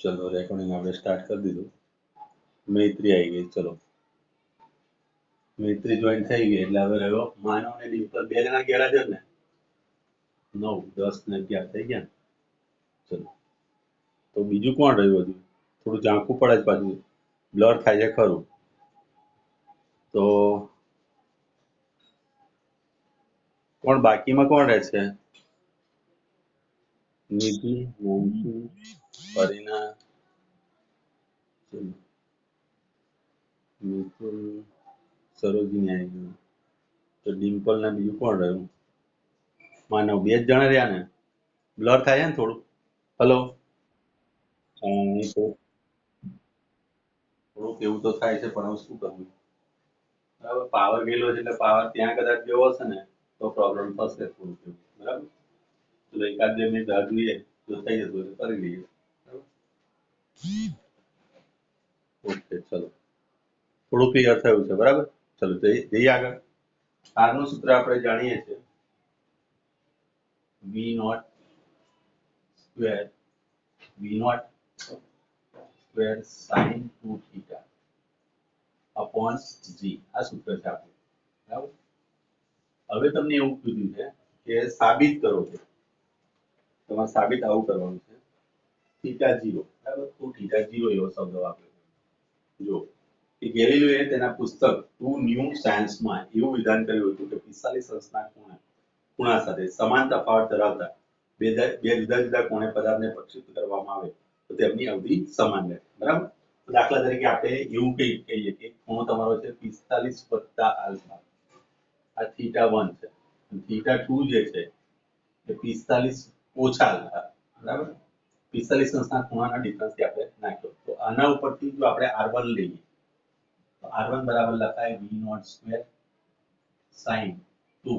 चलो रेकॉर्डिंग આપણે સ્ટાર્ટ કરી દીધું। મૈત્રી આવી ગઈ। ચલો મૈત્રી જોઈન થઈ ગઈ એટલે હવે રહ્યો માનવ અને ડિમ્પલ બે જણા ગયા હાજર ને 9 10 ને 11 થઈ ગયા ને। ચલો તો બીજું કોણ રહ્યું હજુ? થોડું ઝાંખું પડે જ પાછું બ્લર થાય છે ખરું। તો કોણ બાકીમાં કોણ રહે છે? નિધિ, મોન્ટુ, કરીના, મિતુલ, સરોજિની આવી ગયું। તો ડિમ્પલ ને બીજું કોણ રહ્યું? માનવ બે જ જણા રહ્યા ને? બ્લર થાય છે ને થોડું? હલો થોડુંક એવું તો થાય છે પણ હવે શું કરવું? બરાબર પાવર ગયેલો છે એટલે પાવર ત્યાં કદાચ ગયો હશે ને તો પ્રોબ્લેમ થશે થોડુંક એવું। બરાબર એટલે એકાદ બે મિનિટ રાહ જોઈએ જો થઈ જતું હોય તો કરી લઈએ। બરાબર ઓકે ચલો થોડું ક્લિયર થયું છે। બરાબર ચલો જઈએ આગળ। આરનું સૂત્ર આપણે જાણીએ છીએ v naught square sine 2 theta upon g આ સૂત્ર છે આપણું। બરાબર હવે તમને એવું કીધું છે કે સાબિત કરો છો। તમારે સાબિત આવું કરવાનું છે થીટા 0 બરાબર તો થીટા 0 એવો શબ્દ વાપર્યો। જો કે ગેલિલીઓએ તેના પુસ્તક ટુ ન્યૂ સાયન્સમાં એવું વિધાન કર્યું હતું કે 45 અંશના ખૂણા સાથે સમાન તફાવત ધરાવતા બે જુદા જુદા કોણે પદાર્થને પ્રક્ષેપિત કરવામાં આવે તો તેમની અવધિ સમાન રહે। બરાબર દાખલા તરીકે આપણે એવું કહીએ કે ખૂણો તમારો છે 45 વત્તા આલ્ફા આ થીટા 1 છે થીટા 2 જે છે એ 45 ઓછા આલ્ફા બરાબર 45 અંશના ખૂણાના ડિફરન્સથી આપણે નાખ્યો તો આના ઉપરથી જો આપણે r1 લઈએ તો r1 બરાબર લખાય v0 સ્ક્વેર sin 2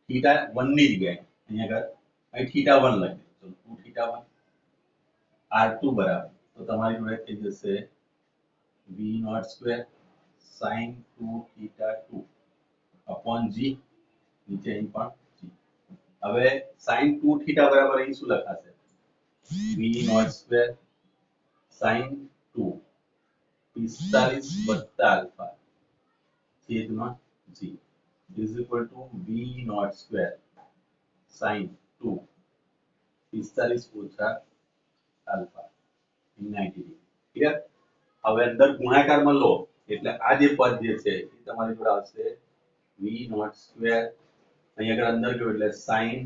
થીટા 1 ની જગ્યાએ અહીંયા આગળ થીટા 1 લખીએ તો 2 થીટા 1 r2 બરાબર તો તમારી જોડે થઈ જશે v0 square sin 2 theta 2 upon g નીચે અહીં પણ g। હવે sin 2 થીટા બરાબર અહીં શું લખાશે v0 સ્ક્વેર sin 2 45 વત્તા આલ્ફા છેદમાં g is equal to v0 square sin 2 45 ઓછા આલ્ફા 90 ડિગ્રી ક્લિયર। હવે અંદર ગુણાકારમાં લો એટલે આ જે પદ જે છે એ તમારી જોડે આવશે v0 સ્ક્વેર અહીંયા આગળ અંદર ગયો એટલે sin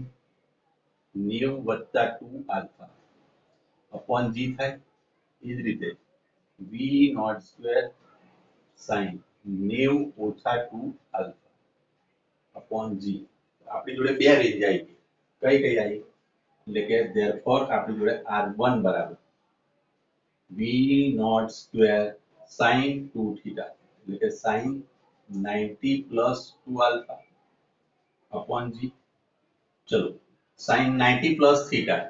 90 વત્તા 2 આલ્ફા upon g થાય એ જ રીતે v0 સ્ક્વેર sin 90 ઓછા 2 આલ્ફા upon g આપણી જોડે બે રેન્જ આવી ગઈ કઈ આવી એટલે કે therefore આપણી જોડે r1 બરાબર v0 સ્ક્વેર sin 2 થીટા એટલે કે sin 90 plus 2 alpha upon g। ચલો sin 90 પ્લસ થીટા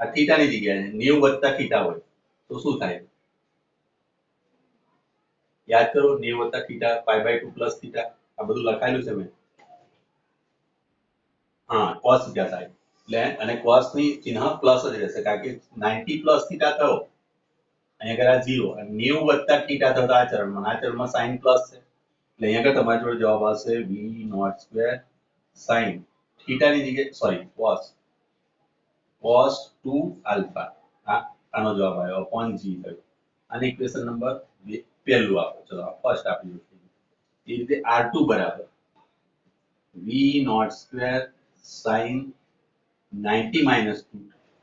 આ થીટાની જગ્યાએ 90 વત્તા થીટા હોય તો શું થાય યાદ કરો 90 વત્તા થીટા π/2 પ્લસ થીટા આ બધું લખાયેલું છે મેં હા cos થીટા થાય એટલે અને cos ની ચિહ્ન પ્લસ જ રહેશે કારણ કે 90 પ્લસ થીટા થયો અહીંયા આગળ 0 અને 90 વત્તા થીટા થયો આ ચરણમાં sin પ્લસ છે એટલે અહીંયા આગળ તમારી જોડે જવાબ આવશે v0 સ્ક્વેર sin થીટાની જગ્યાએ સોરી cos 2 આલ્ફા આનો જવાબ આવ્યો upon g થયો અને ઇક્વેશન નંબર 2 પહેલું આપો ચલો ફર્સ્ટ આપી એ રીતે r2 બરાબર v0 square sin 90 minus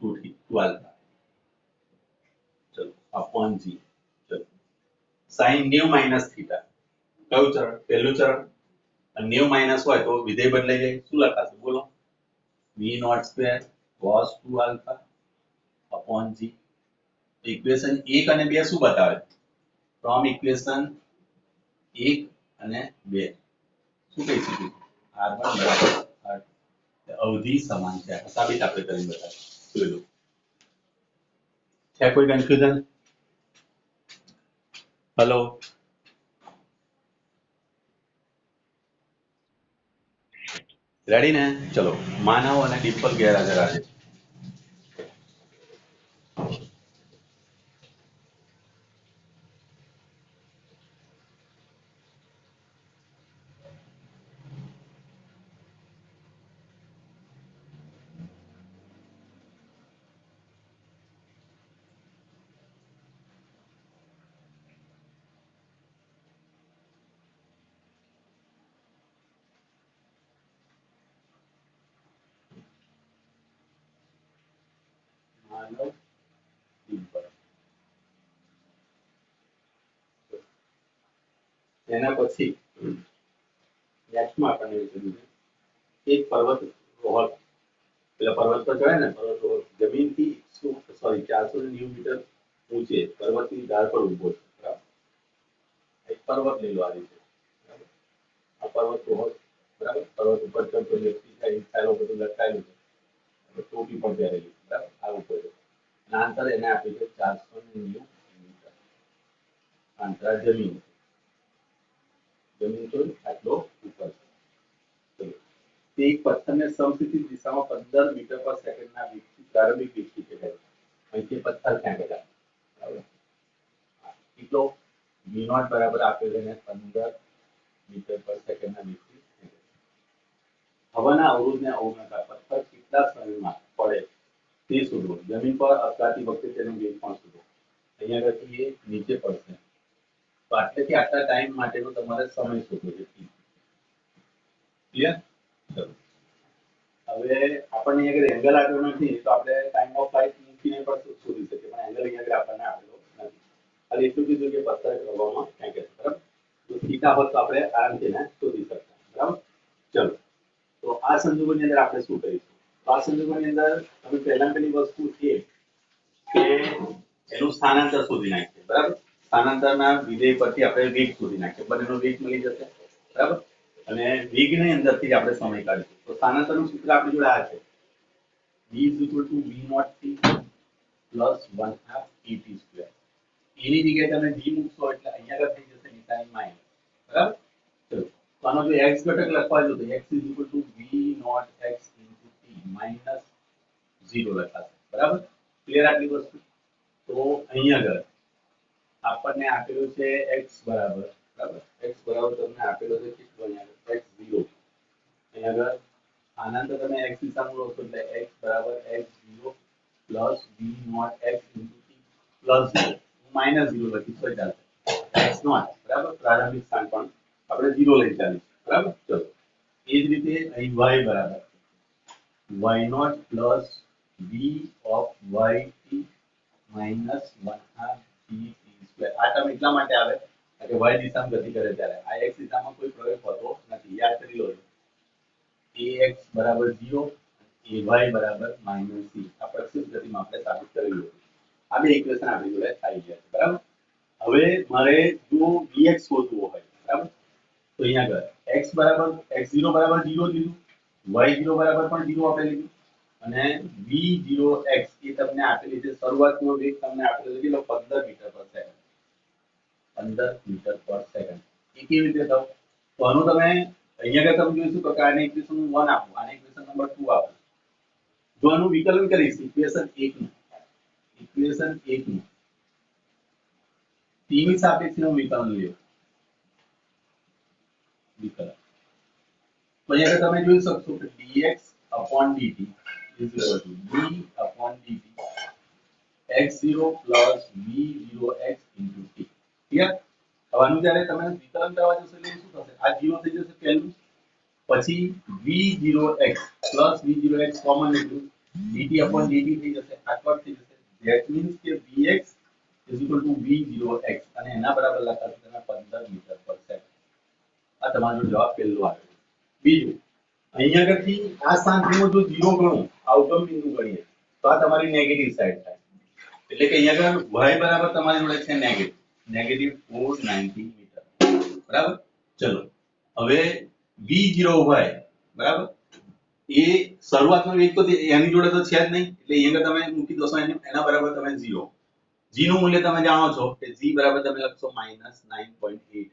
2 alpha ચલો upon g ચલો sin 90 minus theta કયું ચરણ પહેલું ચરણ અને 90 માઈનસ હોય તો વિધેય બદલાઈ જાય શું લખાશે બોલો v0 square cos 2 alpha upon g equation 1 અને 2 શું બતાવે ફ્રોમ ઇક્વેશન 1 અને 2 શું કહી શકીએ r1 બરાબર r2 અવધિ સમાન છે સાબિત આપણે કરી બતાવ્યું જોઈ લો છે કોઈ કન્ફ્યુઝન હેલો રેડી ને ચલો માનવ અને ડિમ્પલ ગેરહાજર આજે માનવ દિન પર. એના પછી નેક્સ્ટમાં આપણને એવું કીધું છે એક પર્વત રોહક, પેલા પર્વત પર ચડે ને પર્વત રોહક જમીનથી 490 મીટર ઊંચે પર્વતની ધાર પર ઊભો છે. બરાબર, એક પર્વત લઈ લો આ રીતે. બરાબર, આ પર્વત રોહક, બરાબર, પર્વત ઉપર ચડતો વ્યક્તિ થાય ચાલો બધું લટકાયેલું છે, ટોપી પણ પહેરેલી, બરાબર, આ ઉપર છે. અને અંતર એને આપ્યું છે 490 મીટર અંતર જમીન તો આટલો ઉપર છે. તે એક પથ્થરને સમસ્થિતિ દિશામાં 15 મીટર પર સેકન્ડના વેગથી પ્રારંભિક વેગથી ફેંકાય છે. અહીંથી પથ્થર ફેંકેલા, બરાબર, કેટલો v0 બરાબર આપેલ એને 15 મીટર પર સેકન્ડના વેગથી ફેંકે છે. હવાના અવરોધને અવગણતા પથ્થર કેટલા સમયમાં પડે તે શોધો. જમીન પર અથડાતી વખતે તેનો વેગ પણ શોધો. અહીંયા આગળથી એ નીચે પડશે તો આટલેથી આટલા ટાઈમ માટેનો તમારે સમય શોધવો છે. ક્લિયર? ચલો, હવે આપણને અહીંયા આગળ એંગલ આપ્યો નથી તો આપણે ટાઈમ ઓફ ફ્લાઇટ મૂકીને પણ શોધી શકીએ, પણ એંગલ અહીંયા આગળ આપણને આપેલો નથી. ખાલી એટલું કીધું કે પથ્થર હવામાં ફેંકે છે. બરાબર, તો થીટા હોત તો આપણે આરામથી એને શોધી શકતા. બરાબર, ચલો, તો આ સંજોગોની અંદર આપણે શું કરીશું? તો આ સંજોગોની અંદર અમે પહેલી વસ્તુ એ કે એનું સ્થાનાંતર શોધી નાખીએ. બરાબર, સ્થાનાંતરના વિધેય પરથી આપણે વેગ શોધી નાખીએ, બંનેનો વેગ મળી જશે. બરાબર, અને વેગની અંદરથી જ આપણે સમય કાઢીશું. તો સ્થાનાંતરનું સૂત્ર આપણી જોડે આ છે, v = v0 t plus 1/2 et². એની જગ્યાએ તમે v મૂકશો એટલે અહીંયા આગળ થઈ જશે નિશાની માઈનસ. બરાબર, ચલો, તો આનો જો x ઘટક લખવા જો તો x = v0 x * t minus 0 લખાશે. બરાબર, ક્લિયર આટલી વસ્તુ? તો અહીંયા આગળ આપણને આપેલું છે x બરાબર, બરાબર, x બરાબર તમને આપેલો છે કેટલો અહીંયા x0. અહીંયા આગળ આનંદ તમે x દિશામાં લો છો એટલે x બરાબર x0 plus v0 x * t plus 0 minus 0 લખી તો ચાલશે. x0 બરાબર, પ્રારંભિક સ્થાન પણ આપણે 0 લઈ ચાલીશું. બરાબર, ચલો, એ જ રીતે અહીં y બરાબર y0 plus v of yt minus 1/2 t². આ ટર્મ એટલા માટે આવે કે y દિશામાં ગતિ કરે ત્યારે આ x દિશામાં કોઈ પ્રવેગ હોતો નથી. યાદ કરી લો, ax બરાબર 0 ay બરાબર -c. આ પ્રક્ષેપ ગતિમાં આપણે સાબિત કરેલું હતું. આ બે ઇક્વેશન આપણી જોડે આવી ગયા છે. બરાબર, હવે મારે જો vx શોધવો હોય, બરાબર, તો અહીંયા આગળ x બરાબર x0 બરાબર 0 લીધું, y0 બરાબર પણ 0 આપણે લીધું, અને v0x એ તમને આપેલી છે શરૂઆતનો વેગ તમને આપેલો છે કેટલો 15 મીટર પર સેકન્ડ. 15 મીટર પર સેકન્ડ. એ કેવી રીતે થાવ? તો આનું તમે અહીંયા આગળ તમે જોઈશું તો આને ઇક્વેશન 1 આપો, આને ઇક્વેશન નંબર 2 આપો. જો આનું વિકલન કરીશ ઇક્વેશન 1 નું, ઇક્વેશન 1 નું t ની સાપેક્ષમાં વિકલન લ્યો, વિકલન, તો અહીંયા તમે જોઈ શકશો કે dx/dt = d/dt x0 plus v0x * t. Clear? હવે આનું જ્યારે તમે વિકલન કરવા જશો એટલે શું થશે? આ 0 થઈ જશે પહેલું, પછી v0x plus v0x કોમન લીધું, dt/dt થઈ જશે, આ કટ થઈ જશે. ધેટ મીન્સ કે vx = v0x અને એના બરાબર લખાશે તમે 15 મીટર પર સેકન્ડ. આ તમારો જવાબ પહેલો આવે. બીજું, અહીંયા આગળથી આ સ્થાનથી જો 0 ગણો, આઉટગમ બિંદુ ગણીએ તો આ તમારી નેગેટિવ સાઈડ થાય. એટલે કે અહીંયા આગળ y બરાબર તમારી જોડે છે નેગેટિવ -490 મીટર. બરાબર, ચલો, હવે v0y બરાબર એ શરૂઆતનો વેગ તો એની જોડે તો છે જ નહીં, એટલે અહીંયા તમે મૂકી દોસો એના બરાબર તમે 0. g નું મૂલ્ય તમે જાણો છો કે g બરાબર તમે લખશો -9.8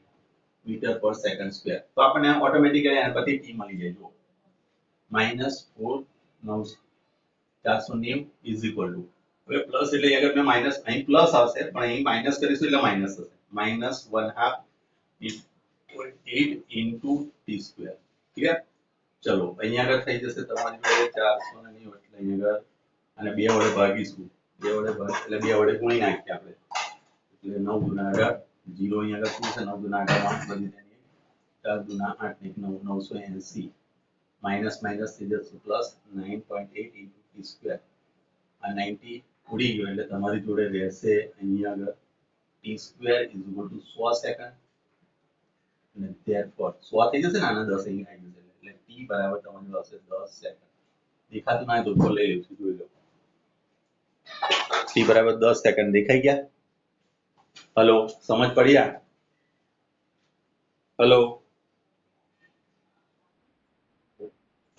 મીટર પર સેકન્ડ સ્ક્વેર. તો આપણને ઓટોમેટિકલી આના પરથી t મળી જાય. જો -490 હવે પ્લસ એટલે અગર મેં માઈનસ અહીં પ્લસ આવશે પણ અહીં માઈનસ કરીશું એટલે માઈનસ થશે. -1/2 t². ક્લિયર? ચલો, અહીંયા આગળ થઈ જશે તમારી જોડે 490 એટલે અહીંયા આગળ અને 2 વડે ભાગીશું, 2 વડે ભાગ એટલે 2 વડે ગુણી નાખીએ આપણે, એટલે 9 * 0 અહીંયા આગળ શું છે? 9 * 8 બની જાય, 4 * 8 = 980 માઈનસ માઈનસ થઈ જશે પ્લસ 9.8 * t². આ 90 ઉડી ગયો એટલે તમારી જોડે રહેશે અહીંયા આગળ t square is equal to 100 second અને therefore 100 થઈ જશે ને આના 10 અહીંયા આવી જશે એટલે t બરાબર તમારી આવશે 10 સેકન્ડ દેખાતું ના હોય તો ઉપર લઈ લઈશું જોઈ લો t બરાબર 10 સેકન્ડ દેખાઈ ગયા હલો સમજ પડી આ હલો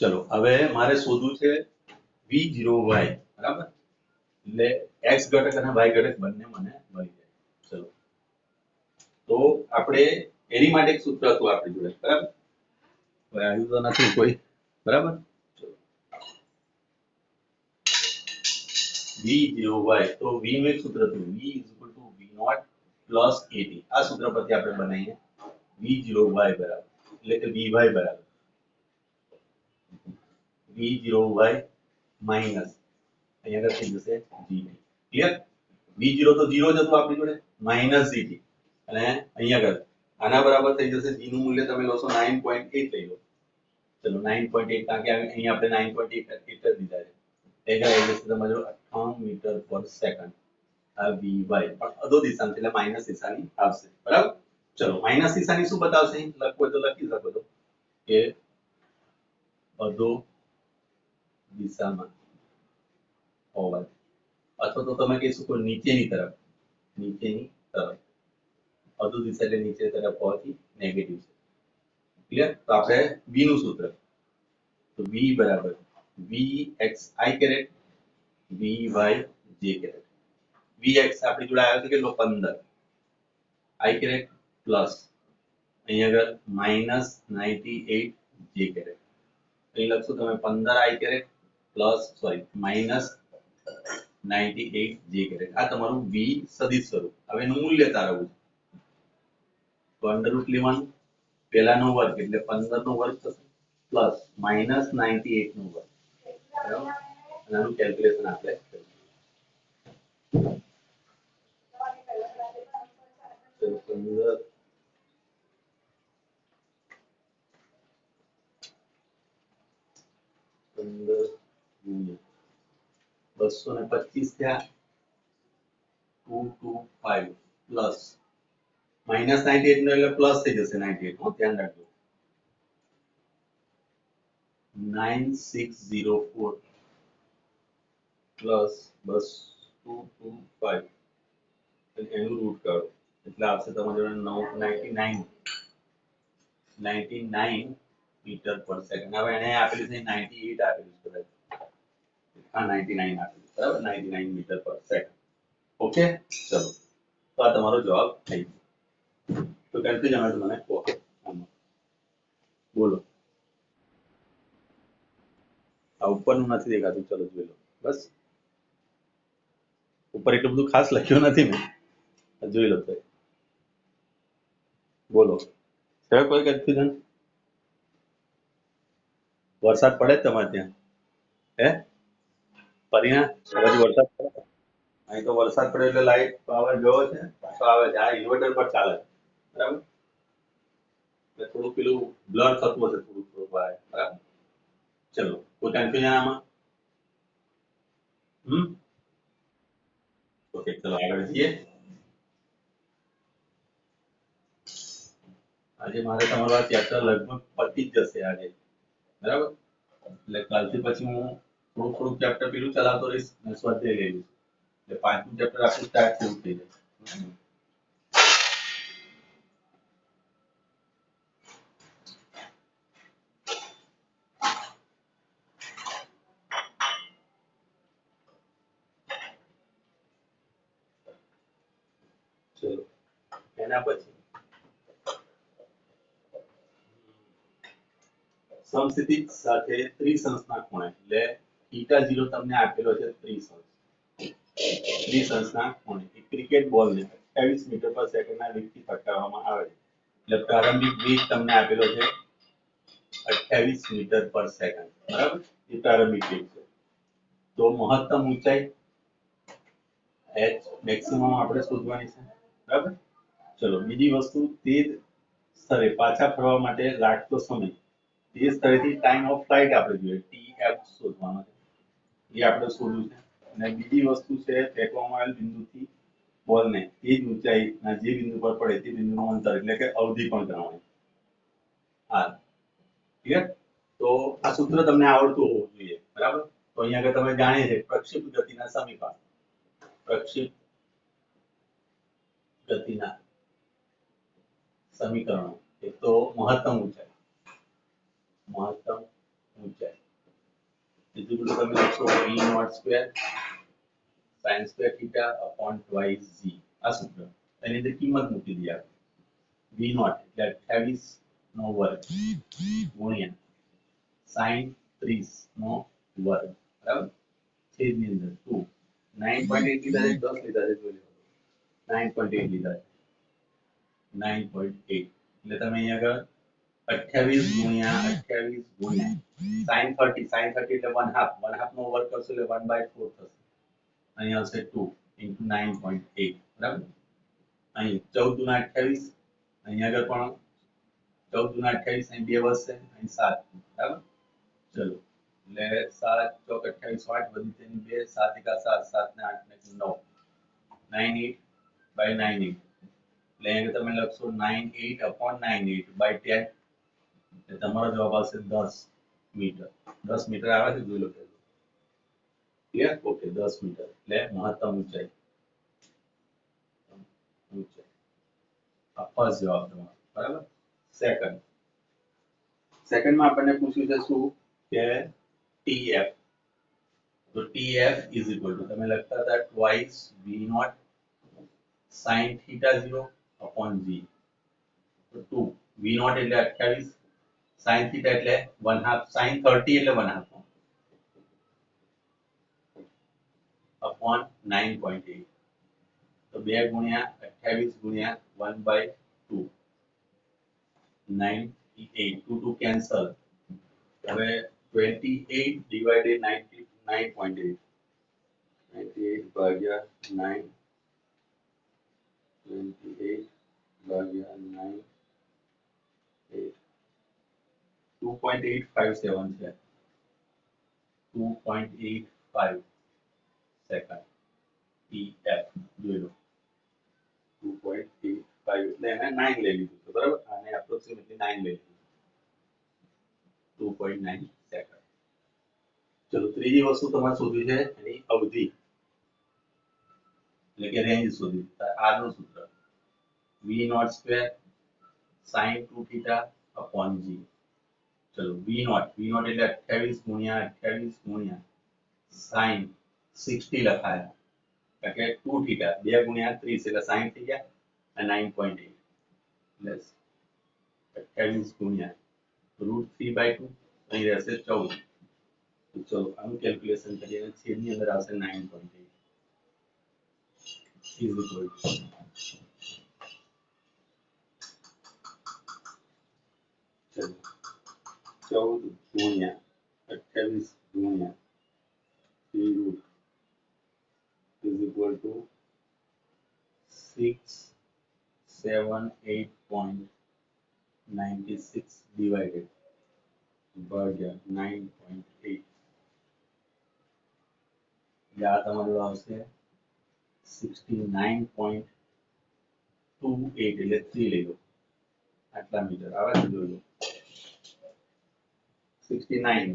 ચલો હવે મારે શોધવું છે v0y બરાબર એટલે x ઘટક અને y ઘટક બંને મને મળી જાય ચલો તો આપણે એની માટે એક સૂત્ર હતું આપણી જોડે બરાબર હવે આવ્યું તો નથી કોઈ બરાબર v0y તો v નું એક સૂત્ર હતું v v0 at આ સૂત્ર પરથી આપણે બનાવીએ v0y બરાબર એટલે કે vy બરાબર v0y માઈનસ અહીંયા આગળ થઈ જશે gt ક્લિયર v0 તો 0 જ હતું આપણી જોડે માઈનસ gt અને અહીંયા આગળ આના બરાબર થઈ જશે g નું મૂલ્ય તમે લોશો 9.8 લઈ લો ચલો 9.8 કારણ કે અહીંયા આપણે 9.8 જ દીધા છે એટલે આવી જશે તમારો 58 મીટર પર સેકન્ડ આ vy પણ અધો દિશામાં એટલે માઈનસ દિશાની આવશે બરાબર ચલો માઈનસ દિશાની શું બતાવશે લખવું હોય તો લખી શકો છો કે અધો દિશામાં હોવા અથવા તો તમે કહી શકો નીચેની તરફ અધો દિશા એટલે નીચે તરફ હોવાથી નેગેટિવ છે ક્લિયર તો આપણે v નું સૂત્ર તો v બરાબર vxi caret vy j caret vx આપણી જોડે આવ્યો છે કેટલો 15 i કેરેટ પ્લસ અહીંયા આગળ માઈનસ 98 j કેરેટ અહીં લખશો તમે 15 i caret plus sorry minus 98 j caret આ તમારું v સદિશ સ્વરૂપ હવે એનું મૂલ્ય તારવવું તો અંડર રૂટ લેવાનું પહેલાનો વર્ગ એટલે 15 નો વર્ગ થશે પ્લસ માઈનસ 98 નો વર્ગ બરાબર અને આનું કેલ્ક્યુલેશન આપણે કરીશું 15 ગુણ્યા 225 થયા 225 પ્લસ માઈનસ 98 નો એટલે પ્લસ થઈ જશે 98 નો ધ્યાન રાખજો 9604 પ્લસ 225 એનું રૂટ કાઢો એટલે આવશે તમારી જોડે 99 મીટર પર સેકન્ડ હવે એને આપેલું છે 98 આપેલું છે કદાચ હા 99 આપેલું બરાબર 99 મીટર પર સેકન્ડ ઓકે ચલો તો આ તમારો જવાબ થઈ ગયો તો કન્ફ્યુઝન હોય તો મને કહો બોલો આ ઉપરનું નથી દેખાતું ચલો જોઈ લો બસ ઉપર એટલું બધું ખાસ લખ્યું નથી મેં જોઈ લો તો બોલો છે કોઈ કન્ફ્યુઝન વરસાદ પડે તમારે ત્યાં હે પરિણા હજી વરસાદ પડે અહીં તો વરસાદ પડે એટલે લાઈટ પાવર ગયો છે પાછો આવે છે આ ઇન્વર્ટર પર ચાલે બરાબર એટલે થોડું પેલું બ્લર થતું હશે થોડું બરાબર ચલો કોઈ કન્ફ્યુઝન આમાં ઓકે ચલો આગળ જઈએ આજે મારે તમારું આ ચેપ્ટર લગભગ પતી જ જશે આજે બરાબર એટલે કાલથી પછી હું થોડું ચેપ્ટર પેલું ચલાવતો રહીશ અને સ્વાધ્યાય લઈ લઈશ એટલે પાંચમું ચેપ્ટર આપણું સ્ટાર્ટ થયું થઈ જાય ચલો એના પછી સમસ્થિતિ સાથે ત્રિસંસ્થના ખૂણે એટલે થીટા 0 તમને આપેલો છે ત્રિસંસ્થના ખૂણે એક ક્રિકેટ બોલને 28 મીટર પર સેકન્ડના વેગથી ફટકારવામાં આવે છે એટલે પ્રારંભિક વેગ તમને આપેલો છે 28 મીટર પર સેકન્ડ બરાબર એ પ્રારંભિક વેગ છે તો મહત્તમ ઊંચાઈ h મેક્સિમમ આપણે શોધવાની છે બરાબર ચલો બીજી વસ્તુ તે સ્થળે પાછા ફરવા માટે લાગતો સમય તે સ્થળેથી ટાઈમ ઓફ ફ્લાઇટ આપણે જોઈએ tf શોધવાનો છે એ આપણે શોધવું છે અને બીજી વસ્તુ છે ફેંકવામાં આવેલ બિંદુથી બોલને તે જ ઊંચાઈના જે બિંદુ પર પડે તે બિંદુનું અંતર એટલે કે અવધિ પણ ગણવાની. હા, ક્લિયર? તો આ સૂત્ર તમને આવડતું હોવું જોઈએ, બરાબર? તો અહીંયા આગળ તમે જાણીએ છે પ્રક્ષેપ ગતિના સમીકરણ. પ્રક્ષેપ ગતિના સમીકરણો. એક તો મહત્તમ ઊંચાઈ, મહત્તમ ઊંચાઈ બીજું બધું તમે લખશો v naught square sin square theta upon twice g. આ સૂત્ર એની અંદર કિંમત મૂકી દઈએ આપણે. v નોટ એટલે 28 નો વર્ગ ગુણ્યા sin 30 નો વર્ગ, બરાબર? છેદની અંદર 2 9.8 લીધા છે, 10 લીધા છે, જોઈ લો. 9.8 લીધા છે, 9.8 એટલે તમે અહીંયા આગળ 28 ગુણ્યા 28 ગુણ્યા sin 30 એટલે 1/2 નો વર્ગ કરશો એટલે 1/4 થશે. અહીંયા આવશે 2 into 9.8, બરાબર? અહીં 14 દુના 28, અહીંયા આગળ પણ 14 દુના 28, અહીં 2 વધશે, અહીં 7, બરાબર? ચલો એટલે 7 ચોક 28 8 વધી તેની 2 7 એકા 7 7 ને 8 ને 9 98 by 98 એટલે અહીંયા તમે લખશો 98 upon 98 by 10 એટલે તમારો જવાબ આવશે 10 મીટર. 10 મીટર આવે છે, જોઈ લો. ક્લિયર? ઓકે, 10 મીટર એટલે મહત્તમ ઊંચાઈ. આ ફર્સ્ટ જવાબ તમારો, બરાબર? સેકન્ડમાં આપણને પૂછ્યું છે શું કે TF. તો TF is equal to તમે લખતા હતા twice v naught sin theta 0 upon g. તો 2 v naught એટલે 28, sin theta એટલે 1/2, sin 30 એટલે 1/2 upon 9.8. તો 2 ગુણ્યા 28 ગુણ્યા 1/2 98 2 કેન્સલ. હવે 28 divided 9.8 98 ભાગ્યા 9 28 ભાગ્યા 9 2.857 છે. 2.85 સેકન્ડ. TF જોઈ લો. 2.85 એટલે એને 9 લઈ લીધું છે, બરાબર? આને એપ્રોક્સિમેટલી 9 લઈ લીધું. 2.9 સેકન્ડ. ચલો ત્રીજી વસ્તુ તમારે શોધવી છે એની અવધિ એટલે કે રેન્જ શોધવી. આર નું સૂત્ર v naught square sin 2 theta upon g. ચલો v નોટ એટલે 28 ગુણ્યા 28 ગુણ્યા sin 60 લખાયા એટલે 2 થીટા 2 ગુણ્યા 30 એટલે 60 થઈ ગયા અને 9.8 પ્લસ 28 ગુણ્યા √3/2 અહીં રહેશે 14. તો ચલો આનું કેલ્ક્યુલેશન કરીએ અને છેદની અંદર આવશે 9.8 is equal to ચલો 14 ગુણ્યા 28 ગુણ્યા 3 is equal to 678.96 divided ભાગ્યા 9.8 આ તમારું આવશે 69.28 એટલે 3 લઈ લો. આટલા મીટર આવે છે, જોઈ લો. 69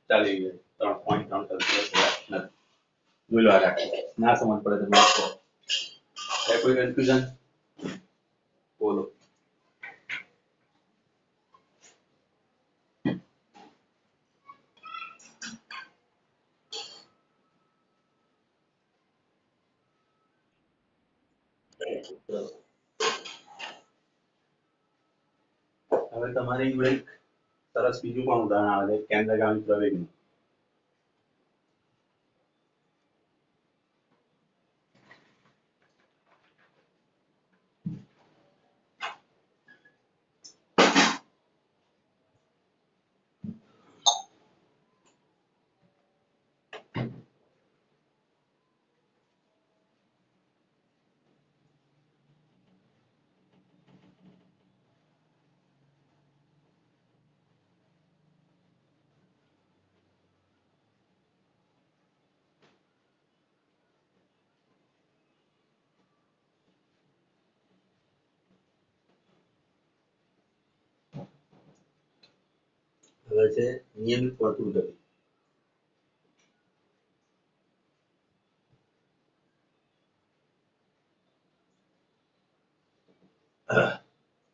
ચાલી ગયા 3.3 નથી. જોઈ લો આ ના સમજ પડે તો લખો. કોઈ કન્ફ્યુઝન બોલો. હવે તમારી જોડે સરસ બીજું પણ ઉદાહરણ આવે છે કેન્દ્રગામી પ્રવેગનું. હવે છે નિયમિત વર્તુળ ગતિ.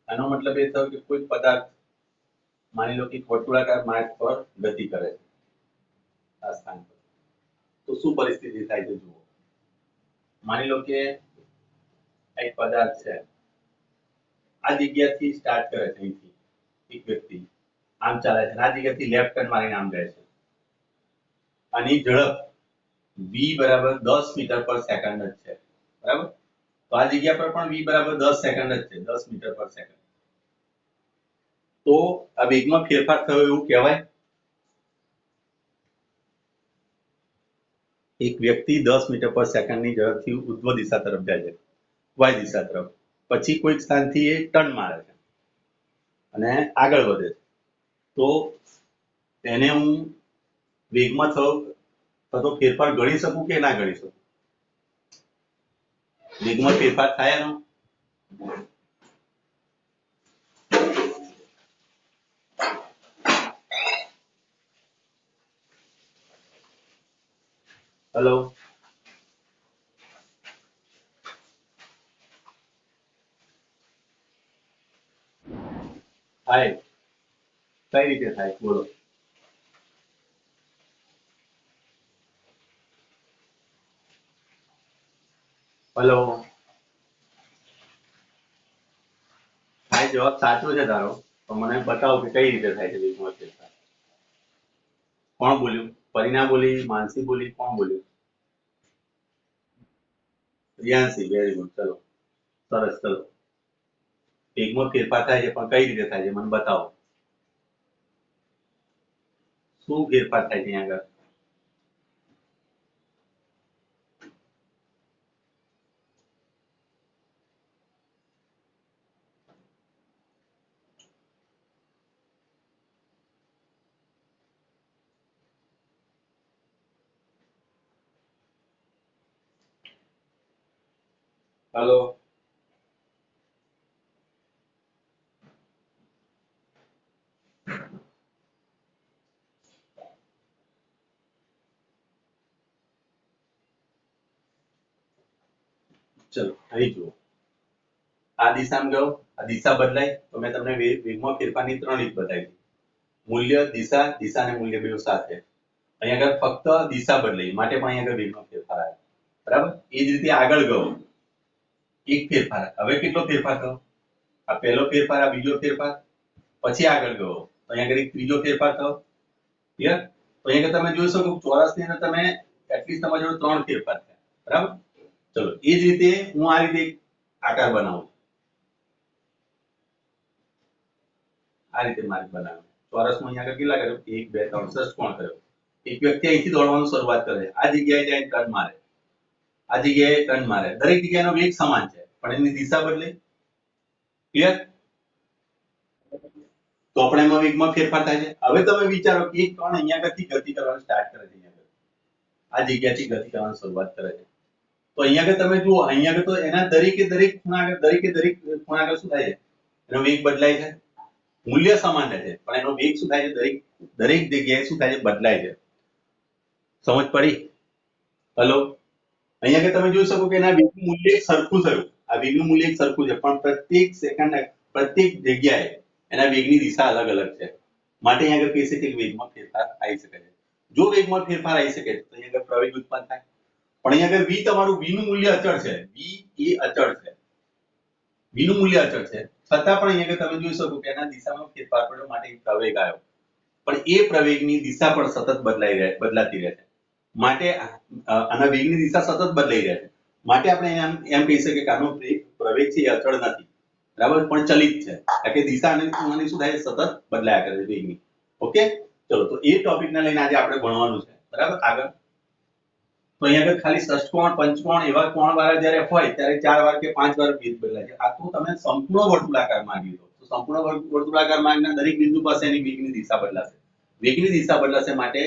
આનો મતલબ એ થયો કે કોઈ પદાર્થ માની લો કે વર્તુળાકાર માર્ગ પર ગતિ કરે છે આ સ્થાન પર, તો શું પરિસ્થિતિ થાય છે જુઓ. માની લો કે એક પદાર્થ છે, આ જગ્યાથી સ્ટાર્ટ કરે છે, અહીંથી એક વ્યક્તિ આમ ચાલે છે, આ જગ્યાથી લેફ્ટ ટર્ન મારીને આમ જાય છે. આની ઝડપ v બરાબર 10 મીટર પર સેકન્ડ જ છે, બરાબર. તો આ જગ્યા પર પણ v બરાબર 10 સેકન્ડ જ છે, 10 મીટર પર સેકન્ડ. તો આ વેગમાં ફેરફાર થયો એવું કહેવાય. એક વ્યક્તિ 10 મીટર પર સેકન્ડની ઝડપથી ઉધ્વ દિશા તરફ જાય છે, y દિશા તરફ. પછી કોઈક સ્થાનથી એ ટર્ન મારે છે અને આગળ વધે છે. તો તેને હું વેગમાં થતો ફેરફાર ગણી શકું કે ના ગણી શકું? વેગમાં ફેરફાર થાય એનો? હેલો, થાય. કઈ રીતે થાય બોલો? હેલો, થાય. જવાબ સાચો છે તારો, તો મને બતાવો કે કઈ રીતે થાય છે વેગમાં ફેરફાર. કોણ બોલ્યું? પરિણા બોલી, માનસી બોલી, કોણ બોલ્યું? રિયાંશી. Very good. ચલો, સરસ. ચલો, વેગમાં ફેરફાર થાય છે પણ કઈ રીતે થાય છે મને બતાવો. શું ફેરફાર થાય છે અહીંયા આગળ? હેલો, ચલો અહીં જુઓ. આ દિશામાં ગયો, આ દિશા બદલાય તો મેં તમને વેગમાં ફેરફારની 3 રીત બતાવી. મૂલ્ય, દિશા, દિશા અને મૂલ્ય બેવ સાથે. અહીંયા આગળ ફક્ત દિશા બદલાઈ માટે પણ અહીંયા આગળ વેગમાં ફેરફાર આવ્યો, બરાબર. એ જ રીતે આગળ ગયો, એક ફેરફાર. હવે કેટલો ફેરફાર થયો? આ પહેલો ફેરફાર, આ બીજો ફેરફાર, પછી આગળ ગયો તો અહીંયા આગળ એક ત્રીજો ફેરફાર થયો. ક્લિયર? તો અહીંયા તમે જોઈ શકો ચોરસની અંદર તમે એટલીસ્ટ તમારી જોડે 3 ફેરફાર થયા, બરાબર. ચલો, એ જ રીતે હું આ રીતે આકાર બનાવું. આ રીતે માર્ગ બનાવ્યો. ચોરસમાં અહીંયા આગળ કેટલા કર્યો? 1 2 3 ષષ્ઠકોણ કર્યો. એક વ્યક્તિ અહીંથી દોડવાનું શરૂઆત કરે, આ જગ્યાએ જઈને ટર્ન મારે, આ જગ્યાએ ટર્ન મારે. દરેક જગ્યાનો વેગ સમાન છે પણ એની દિશા બદલે. ક્લિયર? તો આપણે એમાં વેગમાં ફેરફાર થાય છે. હવે તમે વિચારો કે એક કણ અહીંયા આગળથી ગતિ કરવાનું સ્ટાર્ટ કરે છે, આ જગ્યાથી ગતિ કરવાની શરૂઆત કરે છે. તો અહીંયા આગળ તમે જુઓ, અહીંયા આગળ તો એના દરેકે દરેક ખૂણા આગળ શું થાય છે? એનો વેગ બદલાય છે. મૂલ્ય સમાન રહે છે પણ એનો વેગ શું થાય છે? દરેક જગ્યાએ શું થાય છે? બદલાય છે. સમજ પડી? હેલો, અહીંયા આગળ તમે જોઈ શકો કે એના વેગનું મૂલ્ય એક સરખું થયું. આ વેગનું મૂલ્ય એક સરખું છે પણ પ્રત્યેક સેકન્ડ, પ્રત્યેક જગ્યાએ એના વેગની દિશા અલગ અલગ છે. માટે અહીંયા આગળ કહી શકીએ કે વેગમાં ફેરફાર આવી શકે છે. જો વેગમાં ફેરફાર આવી શકે તો અહીંયા આગળ પ્રવેગ ઉત્પન્ન થાય. પણ અહીંયા આગળ v, તમારું v નું મૂલ્ય અચળ છે. v એ અચળ છે, v નું મૂલ્ય અચળ છે. છતાં પણ અહીંયા આગળ તમે જોઈ શકો કે એના દિશામાં ફેરફાર પડ્યો માટે એક પ્રવેગ આવ્યો. પણ એ પ્રવેગની દિશા પણ સતત બદલાતી રહે છે. માટે આના વેગની દિશા સતત બદલાઈ રહે છે. માટે આપણે એમ કહી શકીએ કે આનો પ્રવેગ છે એ અચળ નથી, બરાબર, પણ ચલિત છે. એટલે કે દિશા અને ખૂણાની શું થાય? સતત બદલાયા કરે છે વેગની. ઓકે, ચલો, તો એ ટોપિકને લઈને આજે આપણે ભણવાનું છે, બરાબર. આગળ તો અહીંયા આગળ ખાલી ષષ્ઠકોણ, પંચકોણ એવા કોણ વાળા જ્યારે હોય ત્યારે 4 વાર કે 5 વાર વેગ બદલાય છે. આ તો તમે સંપૂર્ણ વર્તુળાકાર માર્ગ લીધો તો સંપૂર્ણ વર્તુળાકાર માર્ગના દરેક બિંદુ પાસે એની વેગની દિશા બદલાશે. વેગની દિશા બદલાશે માટે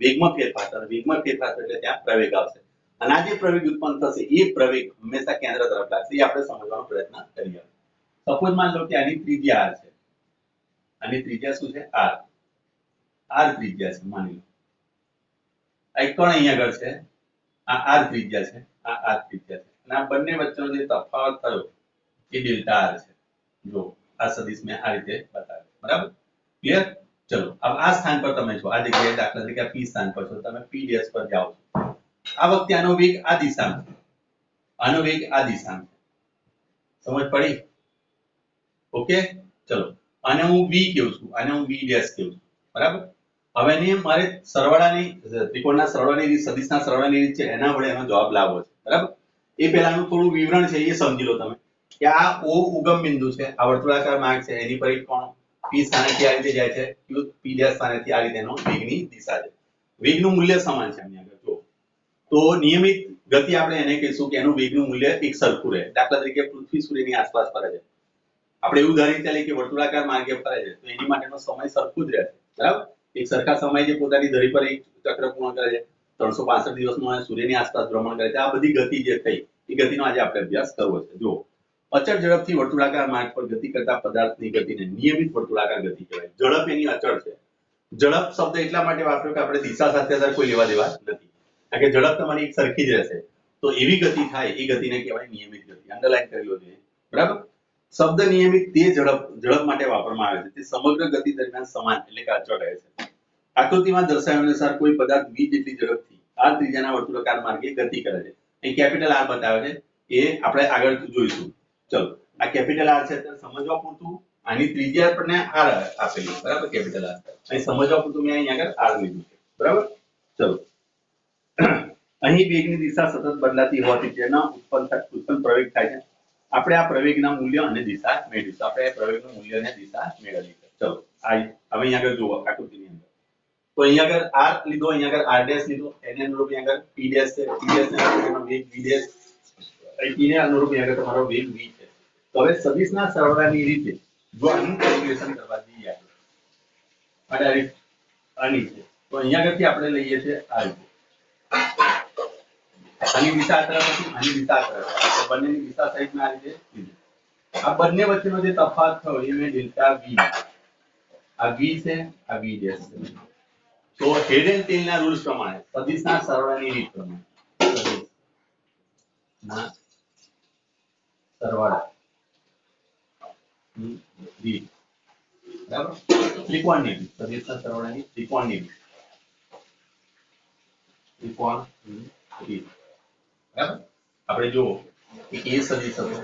વેગમાં ફેરફાર થશે. વેગમાં ફેરફાર થશે એટલે ત્યાં પ્રવેગ આવશે અને આ જે પ્રવેગ ઉત્પન્ન થશે એ પ્રવેગ હંમેશા કેન્દ્ર તરફ લાગશે. એ આપણે સમજવાનો પ્રયત્ન કરીએ. સપોઝ માન લો કે આની ત્રિજ્યા r છે, આની ત્રિજ્યા શું છે? r. આર ત્રિજ્યા છે માની લો, આ એક કણ અહીંયા આગળ છે, આ આર ત્રિજ્યા છે, આ આર ત્રિજ્યા છે, અને આ બંને વચ્ચેનો જે તફાવત થયો એ ડેલ્ટા આર છે. જો આ સદિશ મેં આ રીતે બતાવ્યો, બરાબર, ક્લિયર? ચલો હવે આ સ્થાન પર તમે છો, આ જગ્યાએ દાખલા તરીકે આ પી સ્થાન પર છો, તમે પી ડેશ પર જાઓ છો. આ વખતે આનો વેગ આ દિશામાં છે, આનો વેગ આ દિશામાં છે. સમજ પડી? ઓકે, ચલો આને હું વી કહું છું, આને હું વી ડેશ કહું છું, બરાબર. હવે એની મારે સરવાળાની ત્રિકોણના સરવાળાની રીત, સદિશના સરવાળાની રીત છે, એના વડે એનો જવાબ લાવવો છે, બરાબર. એ પહેલાનું થોડું વિવરણ છે એ સમજી લો તમે કે આ ઓ ઉગમ બિંદુ છે, આ વર્તુળાકાર માર્ગ છે, એની પર એક કોણ પી સ્થાનેથી આ રીતે જાય છે, ક્યુ પી ડેશ સ્થાનેથી આ રીતે એનો વેગની દિશા છે. વેગનું મૂલ્ય સમાન છે આની આગળ જો. તો નિયમિત ગતિ આપણે એને કહીશું કે એનું વેગનું મૂલ્ય એક સરખું રહે. દાખલા તરીકે પૃથ્વી સૂર્યની આસપાસ ફરે છે, આપણે એવું ધારી ચાલીએ કે વર્તુળાકાર માર્ગે ફરે છે, તો એની માટેનો સમય સરખું જ રહેશે, બરાબર. એક સરખા સમયે જે પોતાની ધરી પર એક ચક્ર પૂર્ણ કરે છે, 365 દિવસમાં સૂર્યની આસપાસ ભ્રમણ કરે છે, આ બધી ગતિ જે થઈ એ ગતિનો આજે આપણે અભ્યાસ કરવો છે. જો અચળ ઝડપથી વર્તુળાકાર માર્ગ પર ગતિ કરતા પદાર્થની ગતિને નિયમિત વર્તુળાકાર ગતિ કહેવાય. ઝડપ એની અચળ છે. ઝડપ શબ્દ એટલા માટે વાપર્યો કે આપણે દિશા સાથે અત્યારે કોઈ લેવા દેવા નથી, કારણ કે ઝડપ તમારી એક સરખી જ રહેશે. તો એવી ગતિ થાય એ ગતિને કહેવાય નિયમિત ગતિ. અંડરલાઈન કરી લો જોઈએ, બરાબર. શબ્દ નિયમિત તે ઝડપ માટે વાપરવામાં આવે છે તે સમગ્ર ગતિ દરમિયાન સમાન એટલે કે અચળ રહે છે. આકૃતિમાં દર્શાવ્યા અનુસાર કોઈ પદાર્થ v જેટલી ઝડપથી r ત્રિજ્યાના વર્તુળાકાર માર્ગે ગતિ કરે છે. અહીં કેપિટલ R બતાવે છે, એ આપણે આગળ જોઈશું. ચલો આ કેપિટલ R છે સમજવા પૂરતું, આની ત્રિજ્યા આપણને R આપેલી, બરાબર, કેપિટલ R. અહીં સમજવા પૂરતું મેં અહીં આગળ R લીધું છે, બરાબર. ચલો અહીં વેગની દિશા સતત બદલાતી હોવાથી તેના ઉત્પન્ન પ્રવેગ થાય છે. આપણે આ પ્રવેગના મૂલ્ય અને દિશા મેળવીશું. આપણે પ્રવેગનું મૂલ્ય અને દિશા મેળવીશું. ચલો આ હવે અહીં આગળ જુઓ આકૃતિની અંદર. તો અહીંયા આગળ r લીધો, અહીંયા આગળ r ડેશ લીધો, એને અનુરૂપ અહીંયા આગળ p ડેશ છે, p ડેશ ને અનુરૂપ એનો વેગ v ડેશ, અહીં p ને અનુરૂપ અહીંયા આગળ તમારો વેગ v છે. તો હવે સદિશના સરવાળાની રીતે જો આનું કેલ્ક્યુલેશન કરવા જઈએ આપણે આ ડાયરેક્ટ આની છે, તો અહીંયા આગળથી આપણે લઈએ છીએ આ રીતે, આની દિશા આ તરફ હતી, આની દિશા આ તરફ હતી, તો બંનેની દિશા સહિત આ રીતે લીધી. આ બંને વચ્ચેનો જે તફાવત થયો એ મેં ડેલ્ટા v, આ v છે, આ v ડેશ છે. તો હેડ એન્ડ ટેલ ના રૂલ્સ પ્રમાણે સદિશના સરવાળાની રીત પ્રમાણે સદિશના સરવાળા રીત, બરાબર, ત્રિકોણની રીત, સદિશના સરવાળાની ત્રિકોણની રીત, ત્રિકોણની રીત, બરાબર. આપણે જો કે a સદિશ હતો,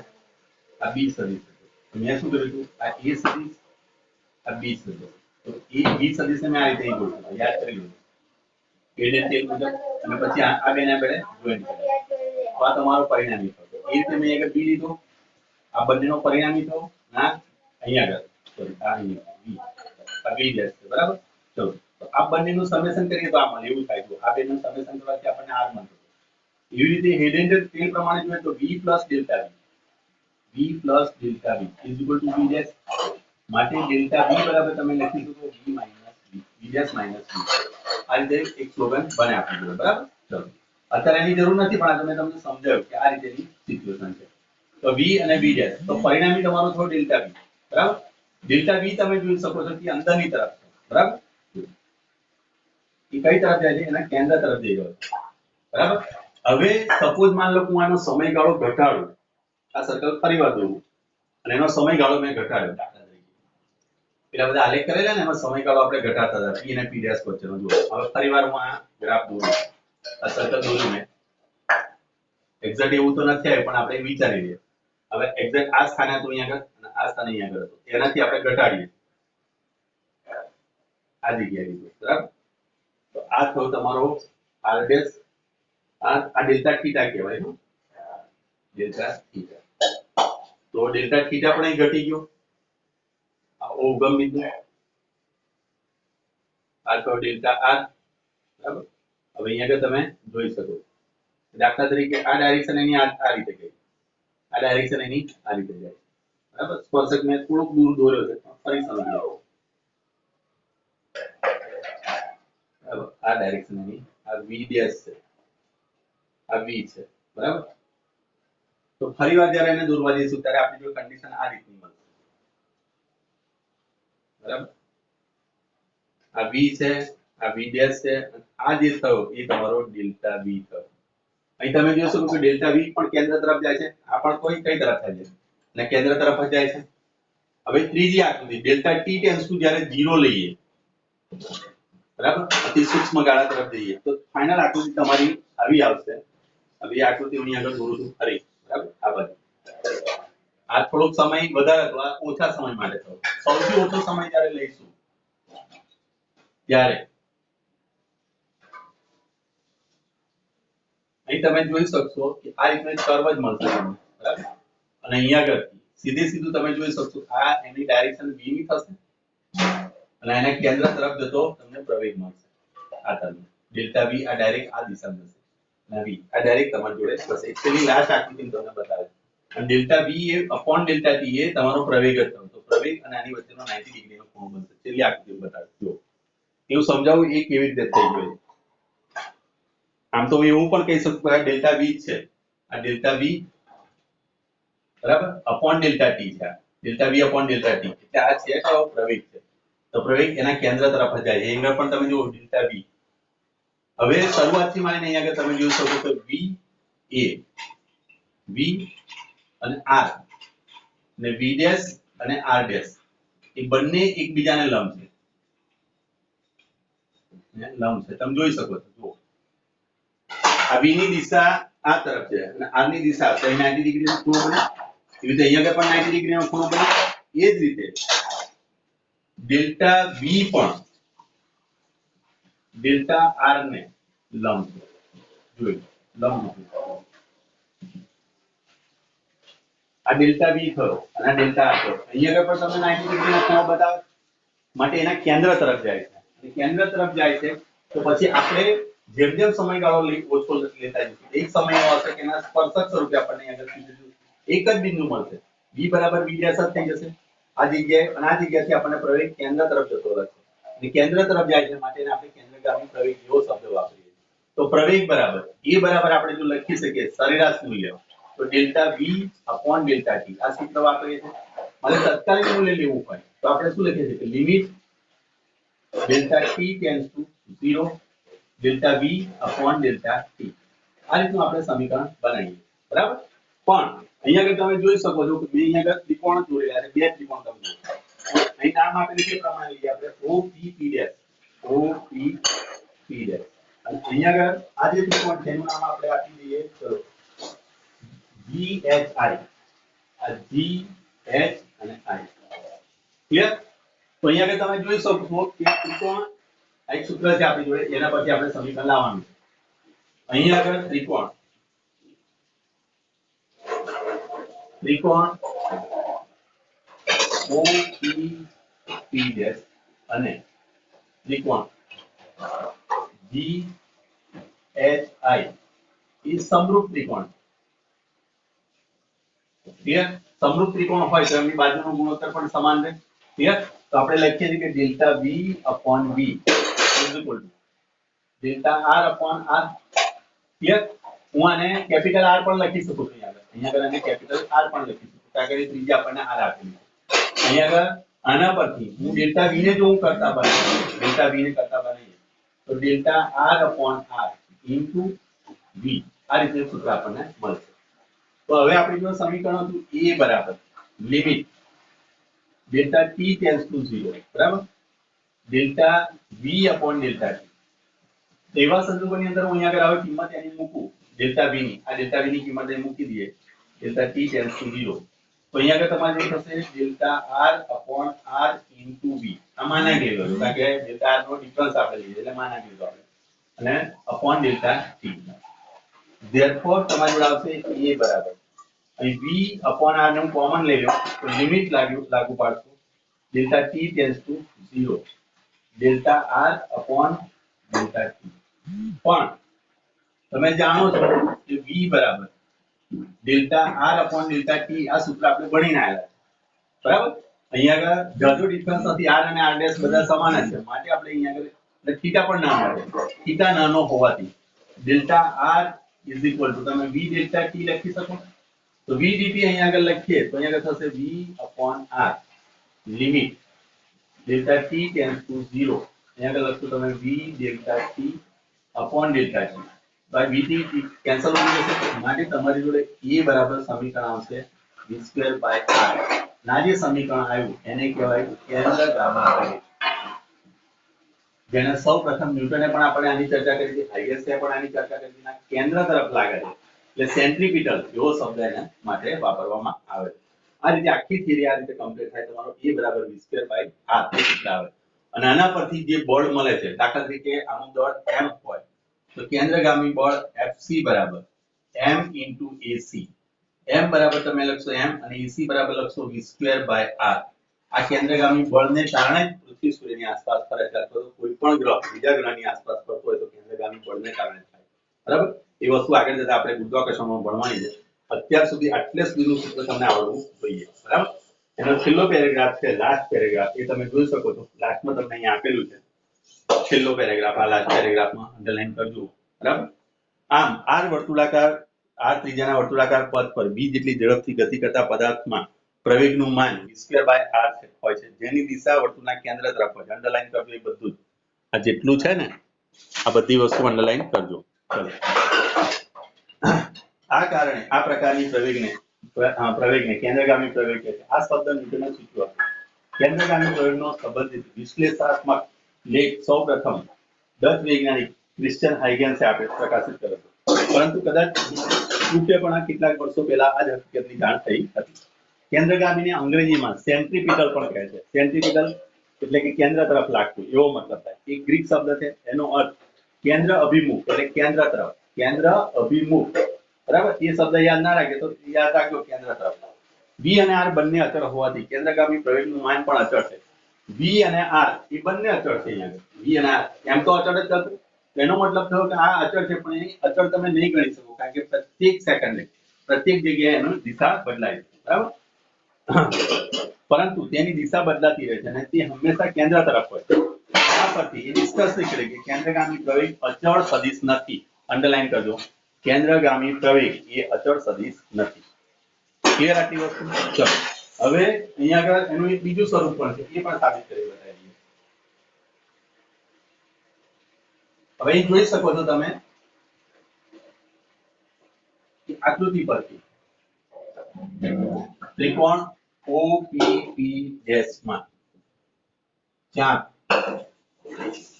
આ b સદિશ હતો, તો મેં શું કર્યું હતું, આ a સદિશ, આ b સદિશ, તો એ b સદિશને મેં આ રીતે અહીં ગોઠવ્યો, યાદ કરી લો હેડ એન્ડ ટેલ મુજબ, અને પછી આ બેને આપણે જોઈન્ટ કર્યા, તો આ તમારો પરિણામી થયો. એ રીતે મેં આગળ b લીધો, આ બંનેનો પરિણામી થયો, ના અહીંયા આગળ સોરી આ અહીંયા v ડેશ છે, બરાબર. ચલો તો આ બંનેનું સમેશન કરીએ તો આ મળે એવું થાય. તો આ બેનું સમેશન કરવાથી આપણને r મળે. એવી રીતે હેડ એન્ડ ટેલ પ્રમાણે જોઈએ તો v plus delta v is equal to v dash, માટે ડેલ્ટા v બરાબર તમે લખી શકો v minus v dash minus v. આ રીતે એક સ્લોગન બને આપણી જોડે, બરાબર. ચલો અત્યારે એની જરૂર નથી, પણ આ મેં તમને સમજાવ્યું કે આ રીતેની સિચ્યુએશન છે. તો v અને v dash, તો પરિણામી તમારો થયો ડેલ્ટા v, બરાબર. ડેલ્ટા v તમે જોઈ શકો છો કે અંદરની તરફ છે, બરાબર. એ કઈ તરફ જાય છે, એના કેન્દ્ર તરફ જઈ રહ્યો છે, બરાબર. હવે સપોઝ માન લો હું આનો સમયગાળો ઘટાડું, આ સર્કલ ફરીવાર દોરું અને એનો સમયગાળો મેં ઘટાડ્યો, દાખલા તરીકે પેલા બધા આલેખ કરેલા ને એમાં સમયગાળો આપણે ઘટાડતા હતા p અને p ડેશ વચ્ચેનો. જો હવે ફરીવાર હું આ ગ્રાફ દોરું, આ સર્કલ દોર્યું મેં, એક્ઝેક્ટ એવું તો નથી આવ્યું પણ આપણે વિચારી લઈએ. હવે એક્ઝેક્ટ આ સ્થાને હતું અહીંયા આગળ અને આ સ્થાને અહીંયા આગળ હતું, એનાથી આપણે ઘટાડીએ આ જગ્યાએ લીધું, બરાબર. તો આ થયો તમારો r ડેશ, આ ડેલ્ટા થીટા કહેવાય, ડેલ્ટા થીટા. તો ડેલ્ટા થીટા પણ અહીં ઘટી ગયો, આ ઉગમ બિંદુ, આ તો ડેલ્ટા r, બરાબર. હવે અહીંયા આગળ તમે જોઈ શકો દાખલા તરીકે આ ડાયરેક્શન એની આ રીતે ગઈ, આ ડાયરેક્શન એની આ રીતે જાય, બરાબર. સ્પર્શક મેં થોડુંક દૂર દોર્યો છે, ફરી સમજી લો, બરાબર. આ ડાયરેક્શન એની આ v ડેશ છે, આ v છે, બરાબર. તો ફરીવાર જ્યારે એને દોરવા જઈશું ત્યારે આપણી જો કન્ડિશન આ રીતની મળશે, બરાબર. આ v છે, આ v ડેશ છે, આ જે થયો એ તમારો ડેલ્ટા v થયો. અહીં તમે જોશો કે ડેલ્ટા v પણ કેન્દ્ર તરફ જાય છે, આ પણ કોઈ કઈ તરફ જાય છે અને કેન્દ્ર તરફ જ જાય છે. હવે ત્રીજી આકૃતિ ડેલ્ટા t ટેન્ડ્સ ટુ જ્યારે 0 લઈએ, બરાબર, અતિ સૂક્ષ્મ ગાળા તરફ જઈએ તો ફાઇનલ આકૃતિ તમારી આવી આવશે. હવે આ આકૃતિ હું આગળ દોરું છું ફરી, બરાબર. આ બાજુ આ થોડોક સમય વધારે હતો, આ ઓછા સમય માટે થયો. સૌથી ઓછો સમય જ્યારે લઈશું ત્યારે અહીં તમે જોઈ શકશો કે આ રીતનો કર્વ જ મળશે તમને, બરાબર. અને અહીંયા આગળ સીધું તમે જોઈ શકશો આ એની ડાયરેક્શન v ની થશે અને એના કેન્દ્ર તરફ જતો તમને પ્રવેગ મળશે. આ તમને ડેલ્ટા v આ ડાયરેક્ટ આ દિશામાં જશે અને v આ ડાયરેક્ટ તમારી જોડે થશે. એકચ્યુઅલી લાસ્ટ આકૃતિ તમને બતાવે અને ડેલ્ટા v એ અપોન ડેલ્ટા t એ તમારો પ્રવેગ જ થયો. તો પ્રવેગ અને આની વચ્ચેનો 90 ડિગ્રીનો ખૂણો બનશે. છેલ્લી આકૃતિ બતાવે જો એવું સમજાવું એ કેવી રીતે થઈ ગયું. આમ તો એવું પણ કહી શકું કે આ ડેલ્ટા v છે, આ ડેલ્ટા v બરાબર અપોન ડેલ્ટા t છે. Delta v upon delta t એટલે આ છે કયો પ્રવેગ છે. તો પ્રવેગ એના કેન્દ્ર તરફ જ જાય. અહીંયા પણ તમે જુઓ ડેલ્ટા v. હવે શરૂઆતથી માંડીને અહીંયા આગળ તમે જોઈ શકો કે v a v અને r ને v ડેશ અને r ડેશ એ બંને એકબીજાને લંબ છે. લંબ છે તમે જોઈ શકો છો. જુઓ આ v ની દિશા આ તરફ છે અને r ની દિશા છે. 90 ડિગ્રીનો ખૂણો બને. એવી રીતે અહીંયા પણ 90 ડિગ્રીનો ખૂણો બને. એ જ રીતે ડેલ્ટા v પણ ડેલ્ટા r ને લંબ છે. જોઈ લંબ છે. આ ડેલ્ટા v થયો અને આ ડેલ્ટા r થયો. અહીંયા પણ તમને 90 ડિગ્રીનો ખૂણો બતાવે માટે એના કેન્દ્ર તરફ જાય છે. અને કેન્દ્ર તરફ જાય છે તો પછી આપણે જેમ જેમ સમયગાળો ઓછો લેતા જઈશું એક સમય એવો હશે કે એના સ્પર્શક સ્વરૂપે આપણને આગળ એક જ બિંદુ મળશે. v બરાબર v ડેશ થઈ જશે આ જગ્યાએ અને આ જગ્યાથી આપણને પ્રવેગ કેન્દ્ર તરફ જતો રહેશે. અને કેન્દ્ર તરફ જાય છે માટે આપણે કેન્દ્રગામી પ્રવેગ એવો શબ્દ વાપરીએ. તો પ્રવેગ બરાબર એ બરાબર આપણે જો લખી શકીએ સરેરાશ મૂલ્ય તો delta v upon delta t આ સૂત્ર વાપરીએ છીએ. અને તત્કાલીન મૂલ્ય લેવું હોય તો આપણે શું લખીએ છીએ કે limit delta t tends to 0 delta v upon delta t. આ રીતનું આપણે સમીકરણ બનાવીએ, બરાબર. પણ અહીંયા આગળ તમે જોઈ શકો છો કે મેં અહીંયા આગળ ત્રિકોણ દોરેલા છે. બે ત્રિકોણ તમે જુઓ. અહીં નામ આપેલું છે પ્રમાણે લઈએ આપણે OPP ડેશ OPP ડેશ અને અહીંયા આગળ આ જે ત્રિકોણ છે એનું નામ આપણે આપી દઈએ ચલો GHI. આ GH અને I. ક્લિયર? તો અહીંયા આગળ તમે જોઈ શકો છો કે ત્રિકોણ આ એક સૂત્ર છે આપણી જોડે એના પરથી આપણે સમીકરણ લાવવાનું છે. અહીંયા આગળ ત્રિકોણ OPP ડેશ અને ત્રિકોણ GHI એ સમરૂપ ત્રિકોણ. ક્લિયર? સમરૂપ ત્રિકોણ હોય તો એમની બાજુનો ગુણોત્તર પણ સમાન રહે. ક્લિયર? તો આપણે લખીએ છીએ કે delta v upon v is equal to delta r upon r. Clear? હું આને કેપિટલ R પણ લખી શકું છું. અહીંયા આગળ આને કેપિટલ R પણ લખી શકું. કારણ કે ત્રીજી આપણને R આપેલી છે. અહીંયા આગળ આના પરથી હું ડેલ્ટા v ને જો હું કરતા બનાવીએ ડેલ્ટા v ને કરતા બનાવીએ તો delta r upon r into v આ રીતે સૂત્ર આપણને મળશે. તો હવે આપણી જો સમીકરણ હતું a બરાબર limit delta t tends to 0 બરાબર delta v upon delta t. એવા સંજોગોની અંદર હું અહીંયા આગળ હવે કિંમત એની મૂકું ડેલ્ટા v ની આ ડેલ્ટા v ની કિંમત અહીં મૂકી દઈએ ડેલ્ટા t ટેન્ડ્સ ટુ 0 તો અહીંયા આગળ તમારે જે થશે delta r upon r into v. આ માના ગયેલો કારણ કે ડેલ્ટા r નો ડિફરન્સ આપણે લઈએ એટલે માના ગયેલો આપણે અને અપોન ડેલ્ટા t. ધેરફોર તમારી જોડે આવશે a બરાબર અહીં v અપોન r ને હું કોમન લઈ લઉં તો લિમિટ લાગુ પાડશું delta t tends to 0 delta r upon delta t. પણ તમે જાણો છો કે v બરાબર delta r upon delta t આ સૂત્ર આપણે ભણીને આવ્યા બરાબર. અહીંયા આગળ જાજો ડિફરન્સ નથી. r અને r ડેશ બધા સમાન જ છે માટે આપણે અહીંયા આગળ થીટા પણ ના મળે. થીટા નાનો હોવાથી delta r is equal to તમે v ડેલ્ટા t લખી શકો તો v dt અહીંયા આગળ લખીએ તો અહીંયા આગળ થશે v upon r limit delta t tends to 0 અહીંયા આગળ લખશું તમે v delta t upon delta t by vt cancel થઈ જશે માટે તમારી જોડે a બરાબર સમીકરણ આવશે v સ્ક્વેર બાય r ના જે સમીકરણ આવ્યું એને કહેવાય કેન્દ્રગામી પ્રવેગ જેને સૌપ્રથમ ન્યૂટને પણ આપણે આની ચર્ચા કરી હતી હાઇગેન્સે પણ આની ચર્ચા કરી હતી કેન્દ્ર તરફ લાગે છે એટલે સેન્ટ્રીપિટલ એવો શબ્દ એને માટે વાપરવામાં આવે છે આ રીતે આખી થિયરી આ રીતે કમ્પ્લીટ થાય તમારો a બરાબર v સ્ક્વેર બાય r એ સૂત્ર આવે અને આના પરથી જે બળ મળે છે દાખલા તરીકે આનું દળ m હોય તો કેન્દ્રગામી બળ Fc બરાબર m ac m બરાબર તમે લખશો m અને ac બરાબર લખશો v સ્ક્વેર બાય r આ કેન્દ્રગામી બળને કારણે પૃથ્વી સૂર્યની આસપાસ ફરે છે અથવા તો કોઈ પણ ગ્રહ બીજા ગ્રહની આસપાસ ફરતો હોય તો કેન્દ્રગામી બળને કારણે થાય બરાબર એ વસ્તુ આગળ જતા આપણે ગુરુત્વાકર્ષણમાં ભણવાની છે અત્યાર સુધી આટલે સુધીનું સૂત્ર તમને આવડવું જોઈએ બરાબર એનો છેલ્લો પેરેગ્રાફ છે લાસ્ટ પેરેગ્રાફ એ તમે જોઈ શકો છો લાસ્ટમાં તમને અહીંયા આપેલું છે છેલ્લો પેરેગ્રાફ આ લાસ્ટ પેરેગ્રાફમાં અંડરલાઈન કરજો બરાબર આમ r વર્તુળાકાર r ત્રિજ્યાના વર્તુળાકાર પથ પર v જેટલી ઝડપથી ગતિ કરતા પદાર્થમાં પ્રવેગનું માન v² બાય r હોય છે જેની દિશા વર્તુળના કેન્દ્ર તરફ હોય છે અંડરલાઈન કરજો એ બધું આ જેટલું છે ને આ બધી વસ્તુ અંડરલાઈન કરજો ચલો આ કારણે આ પ્રકારની પ્રવેગને કેન્દ્રગામી પ્રવેગ કહે છે આ શબ્દ ન્યૂટને સૂચવ્યો કેન્દ્રગામી પ્રવેગનો સંબંધિત વિશ્લેષણાત્મક લેખ સૌપ્રથમ ડચ વૈજ્ઞાનિક ક્રિશ્ચિયન હાઇગેન્સે પ્રકાશિત કર્યો પરંતુ કદાચ રૂપે પણ કેટલાક વર્ષો પહેલા આ જ હકીકતની જાણ થઈ હતી કેન્દ્રગામીને અંગ્રેજીમાં સેન્ટ્રીપિટલ પણ કહે છે સેન્ટ્રીપિટલ એટલે કે કેન્દ્ર તરફ લાગતું એવો મતલબ થાય એક ગ્રીક શબ્દ છે એનો અર્થ કેન્દ્ર અભિમુખ એટલે કેન્દ્ર તરફ કેન્દ્ર અભિમુખ બરાબર એ શબ્દ યાદ ના રાખે તો યાદ રાખજો કેન્દ્ર તરફ v અને r બંને અચળ હોવાથી કેન્દ્રગામી પ્રવેગનું માન પણ અચળ છે v અને r એ બંને અચળ છે અહીંયા v અને r એમ તો અચળ જ હતું એનો મતલબ થયો કે આ અચળ છે પણ એ અચળ તમે નહીં ગણી શકો કારણ કે પ્રત્યેક સેકન્ડે પ્રત્યેક જગ્યાએ એની દિશા બદલાય છે બરાબર પરંતુ તેની દિશા બદલાતી રહે છે અને તે હંમેશા કેન્દ્ર તરફ હોય છે આ પરથી એ નિષ્કર્ષ નીકળે કે કેન્દ્રગામી પ્રવેગ અચળ સદિશ નથી અંડરલાઈન કરજો કેન્દ્રગામી પ્રવેગ એ અચળ સદિશ નથી ક્લિયર આટલી વસ્તુ ચલો હવે અહીંયા આગળ એનું એક બીજું સ્વરૂપ પણ છે એ પણ સાબિત કરી બતાવીએ હવે અહીં જોઈ શકો છો તમે આકૃતિ પરથી ત્રિકોણ OPP' માં જ્યાં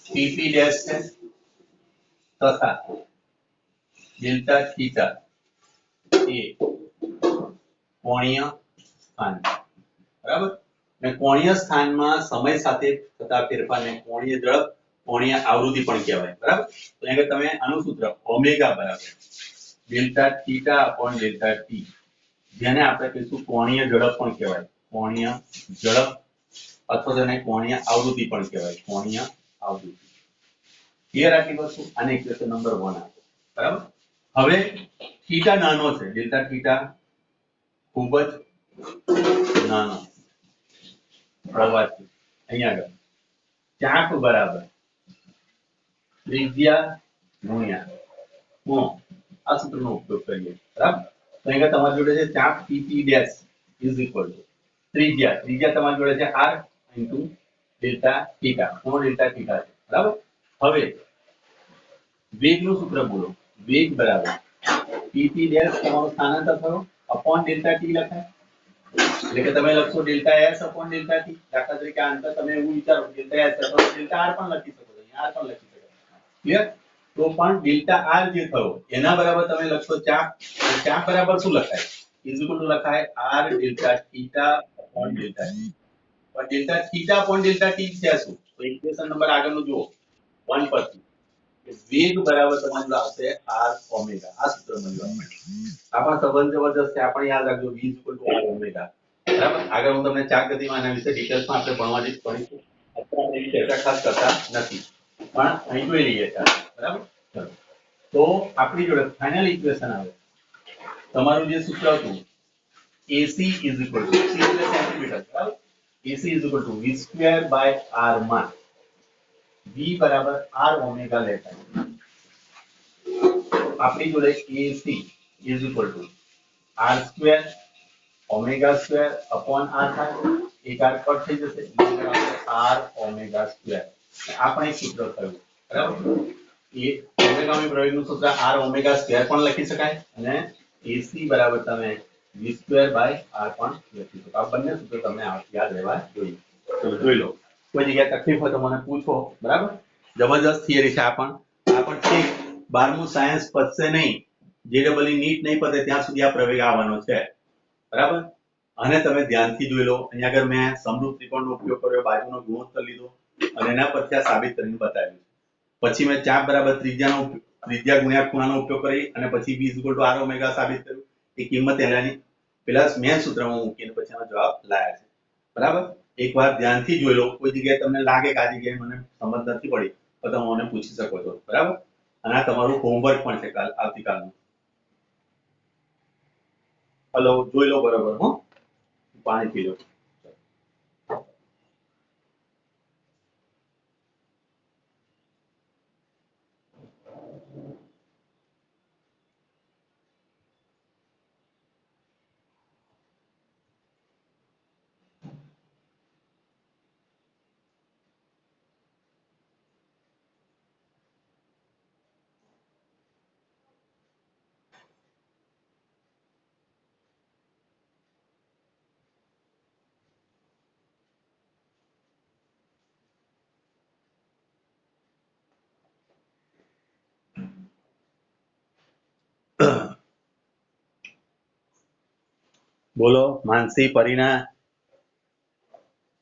PP' છે તથા ડેલ્ટા થીટા એ કોણીય સ્થાન બરાબર અને કોણીય સ્થાનમાં સમય સાથે થતા ફેરફારને કોણીય ઝડપ કોણીય આવૃત્તિ પણ કહેવાય બરાબર તો અહીંયા તમે આનું સૂત્ર ઓમેગા બરાબર delta theta upon delta T જેને આપણે કહીશું કોણીય ઝડપ પણ કહેવાય કોણીય ઝડપ અથવા તેને કોણીય આવૃત્તિ પણ કહેવાય કોણીય આવૃત્તિ ક્લિયર આટલી વસ્તુ આને ઇક્વેશન નંબર 1 આપો બરાબર હવે થીટા નાનો છે ડેલ્ટા થીટા ખૂબ જ નાનો હોવાથી અહીંયા આગળ ચાપ બરાબર ત્રિજ્યા ગુણ્યા કોણ આ સૂત્રનો ઉપયોગ કરીએ બરાબર તો અહીંયા તમારી જોડે છે ચાપ PP' ત્રિજ્યા તમારી જોડે છે r ડેલ્ટા થીટા કોણ ડેલ્ટા થીટા છે બરાબર હવે વેગનું સૂત્ર બોલો વેગ બરાબર PP' તમારો સ્થાનાંતર થયો અપોન ડેલ્ટા ટી લખાય એટલે કે તમે લખશો delta s upon delta T દાખલા તરીકે આ અંતર તમે એવું વિચારો ડેલ્ટા s અથવા ડેલ્ટા r પણ લખી શકો છો અહીંયા r પણ લખી શકો ક્લિયર તો પણ ડેલ્ટા r જે થયો એના બરાબર તમે લખશો ચાપ ચાપ બરાબર શું લખાય ઇક્વલ ટુ લખાય r delta theta upon delta T પણ delta theta upon delta T છે શું તો ઇક્વેશન નંબર આગળનું જુઓ 1 પરથી વેગ બરાબર તમારું આવશે r ઓમેગા આ સૂત્ર મળ્યું આપણને આ પણ સંબંધ જબરદસ્ત છે આપણે યાદ રાખજો v r ઓમેગા બરાબર આગળ હું તમને ચાક ગતિમાં આના વિશે ડિટેલ્સમાં આપણે ભણવાની પડીશું અત્યારે આપણે ચર્ચા ખાસ કરતા નથી પણ અહીં જોઈ લઈએ બરાબર ચલો તો આપણી જોડે ફાઇનલ ઇક્વેશન આવે તમારું જે સૂત્ર હતું AC C એટલે સેન્ટીમીટર બરાબર AC v²/r માં v બરાબર r ઓમેગા લેતા આપણી જોડે AC r² ઓમેગા² અપોન r થાય એક r કટ થઈ જશે r ઓમેગા² આ પણ એક સૂત્ર થયું બરાબર એ ઓમેગામી પ્રયોગનું સૂત્ર r ઓમેગા સ્ક્વેર પણ લખી શકાય અને ac બરાબર તમે v સ્ક્વેર બાય r પણ લખી શકો આ બંને સૂત્ર તમને યાદ રહેવા જોઈએ તો જોઈ લો કોઈ જગ્યાએ તકલીફ હોય તો મને પૂછો બરાબર જબરદસ્ત થિયરી છે આ પણ ઠીક 12મું સાયન્સ પતશે નહીં જેડબલઈ નીટ નહીં પતે ત્યાં સુધી આ પ્રયોગ આવવાનો છે બરાબર અને તમે ધ્યાનથી જોઈ લો અહીંયા આગળ મેં સમરૂપ ત્રિકોણનો ઉપયોગ કર્યો બાજુનો ગુણોત્તર લીધો અને એના પરથી આ સાબિત કરીને બતાવ્યું પછી મેં ચાપ બરાબર ત્રિજ્યા ગુણ્યા ખૂણાનો ઉપયોગ કરી અને પછી v r ઓમેગા સાબિત કર્યું એ કિંમત એનાની પેલા મેન સૂત્રમાં મૂકીને પછી આનો જવાબ લાયા છે બરાબર એકવાર ધ્યાનથી જોઈ લો કોઈ જગ્યાએ તમને લાગે કે આ જગ્યાએ મને સમજ નથી પડી તો તમે મને પૂછી શકો છો બરાબર અને આ તમારું હોમવર્ક પણ છે આવતીકાલનું હલો જોઈ લો બરાબર હો પાણી પી લો બોલો માનસી પરીના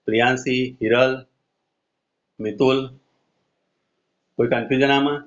પ્રિયાંશી હિરલ મિતુલ કોઈ કન્ફ્યુઝન આમાં